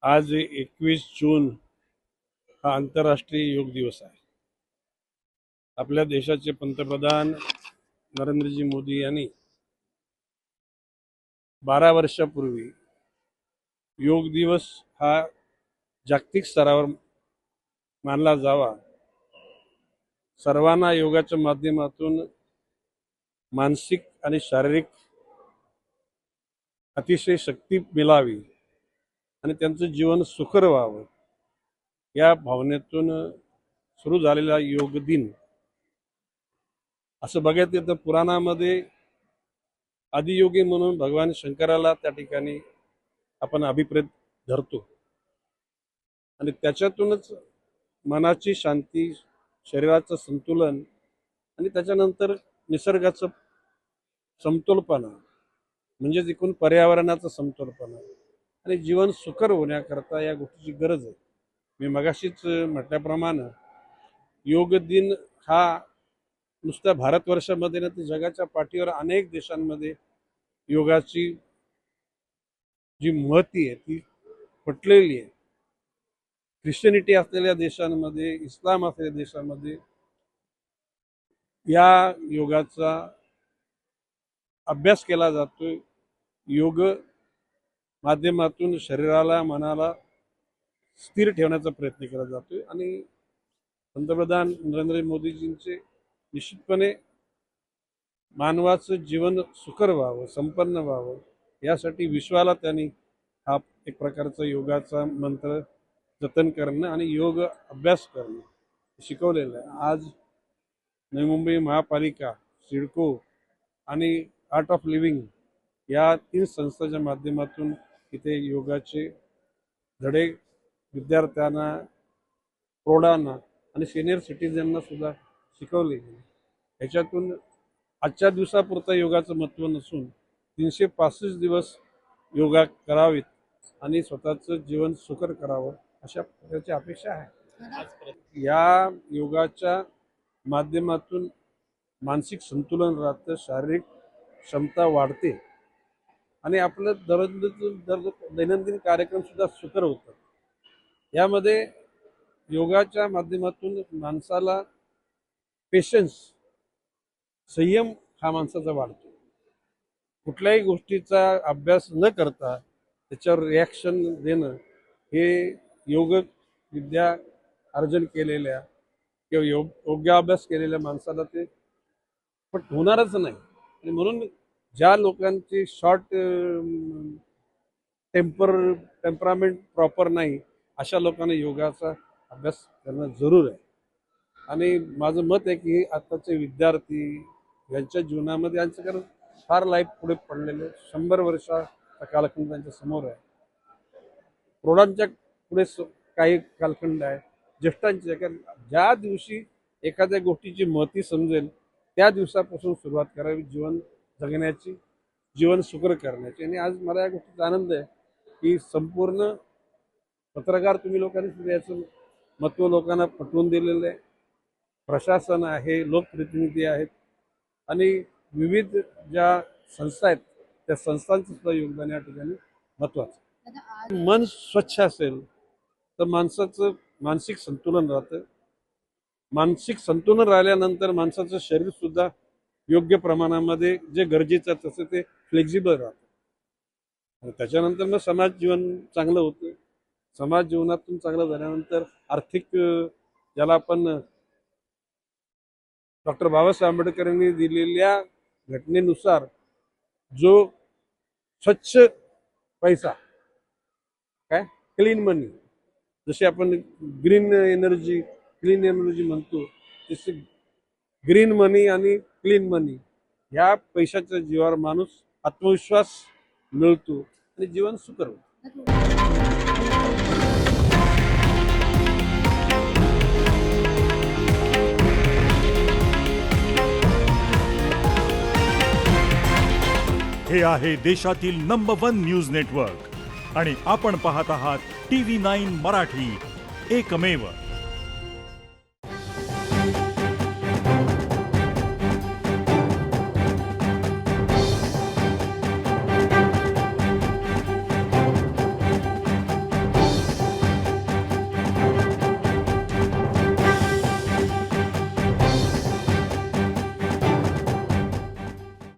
आज 21 जून हा आंतरराष्ट्रीय योग दिवस आहे. आपल्या देशाचे पंतप्रधान नरेंद्रजी मोदी यांनी 12 वर्षापूर्वी योग दिवस हा जागतिक स्तरावर मानला जावा, सर्वांना योगाच्या माध्यमातून मानसिक आणि शारीरिक अतिशय शक्ती मिळावी आणि त्यांचं जीवन सुखर व्हावं या भावनेतून सुरू झालेला योग दिन. असं बघायचं येतं पुराणामध्ये आदियोगी म्हणून भगवान शंकराला त्या ठिकाणी आपण अभिप्रेत धरतो आणि त्याच्यातूनच मनाची शांती, शरीराचं संतुलन आणि त्याच्यानंतर निसर्गाचं समतोलपणा म्हणजेच एकूण पर्यावरणाचं समतोलपणा आणि जीवन सुखर होण्याकरता या गोष्टीची गरज आहे. मी मगाशीच म्हटल्याप्रमाणे योग दिन हा नुसत्या भारतवर्षामध्ये ना तर जगाच्या पाठीवर अनेक देशांमध्ये योगाची जी महती आहे ती पटलेली आहे. ख्रिश्चनिटी असलेल्या देशांमध्ये, इस्लाम असलेल्या देशांमध्ये या योगाचा अभ्यास केला जातोय. योग माध्यमातून शरीराला, मनाला स्थिर ठेवण्याचा प्रयत्न केला जातोय आणि पंतप्रधान नरेंद्र मोदीजींचे निश्चितपणे मानवाचं जीवन सुखर व्हावं, संपन्न व्हावं यासाठी विश्वाला त्यांनी हा एक प्रकारचा योगाचा मंत्र जतन करणं आणि योग अभ्यास करणं शिकवलेलं आहे. आज नवी मुंबई महापालिका, सिडको आणि आर्ट ऑफ लिव्हिंग या 3 संस्थांच्या माध्यमातून इथे योगाचे धडे विद्यार्थ्यांना, प्रौढांना आणि सिनियर सिटीजनना सुद्धा शिकवले गेले. ह्याच्यातून आजच्या दिवसापुरता योगाचं महत्त्व नसून 365 दिवस योगा करावेत आणि स्वतःचं जीवन सुखर करावं अशा प्रकारची अपेक्षा आहे. या योगाच्या माध्यमातून मानसिक संतुलन राहतं, शारीरिक क्षमता वाढते आणि आपलं दैनंदिन कार्यक्रम सुद्धा सुकर होतात. यामध्ये योगाच्या माध्यमातून माणसाला पेशन्स, संयम हा माणसाचा वाढतो. कुठल्याही गोष्टीचा अभ्यास न करता त्याच्यावर रिॲक्शन देणं हे योग विद्या अर्जन केलेल्या किंवा योग्य अभ्यास केलेल्या माणसाला ते पण होणारच नाही. आणि म्हणून ज्या लोकांची शॉर्ट टेम्परामेंट प्रॉपर नाही अशा लोकांना योगाचा अभ्यास करणं जरूर आहे. आणि माझं मत आहे की आताचे विद्यार्थी यांच्या जीवनामध्ये यांचं कारण फार लाईफ पुढे पडलेलं आहे. 100 वर्षाचा कालखंड त्यांच्या समोर आहे. प्रौढांच्या पुढे काही कालखंड आहे, ज्येष्ठांचे. कारण ज्या दिवशी एखाद्या गोष्टीची महती समजेल त्या दिवसापासून सुरुवात करावी जीवन जगण्याची, जीवन सुकर करण्याची. आणि आज मला या गोष्टीचा आनंद आहे की संपूर्ण पत्रकार तुम्ही लोकांनी याचं महत्त्व लोकांना पटवून दिलेलं आहे. प्रशासन आहे, लोकप्रतिनिधी आहेत आणि विविध ज्या संस्था आहेत त्या संस्थांचं सुद्धा योगदान या ठिकाणी महत्त्वाचं. मन स्वच्छ असेल तर माणसाचं मानसिक संतुलन राहतं. मानसिक संतुलन राहिल्यानंतर माणसाचं शरीर सुद्धा योग्य प्रमाणामध्ये जे गरजेचं आहे तसं ते फ्लेक्झिबल राहतं आणि त्याच्यानंतर मग समाज जीवन चांगलं होतं. समाज जीवनातून चांगलं झाल्यानंतर आर्थिक, ज्याला आपण डॉक्टर बाबासाहेब आंबेडकरांनी दिलेल्या घटनेनुसार जो स्वच्छ पैसा, काय क्लीन मनी, जसे आपण ग्रीन एनर्जी, क्लीन एनर्जी म्हणतो, तसे ग्रीन मनी आणि क्लीन मनी ह्या पैशाच्या जीवावर माणूस आत्मविश्वास मिळतो आणि जीवन सुकर होतं. हे आहे देशातील नंबर 1 न्यूज नेटवर्क आणि आपण पाहत आहात TV9 मराठी, एकमेव.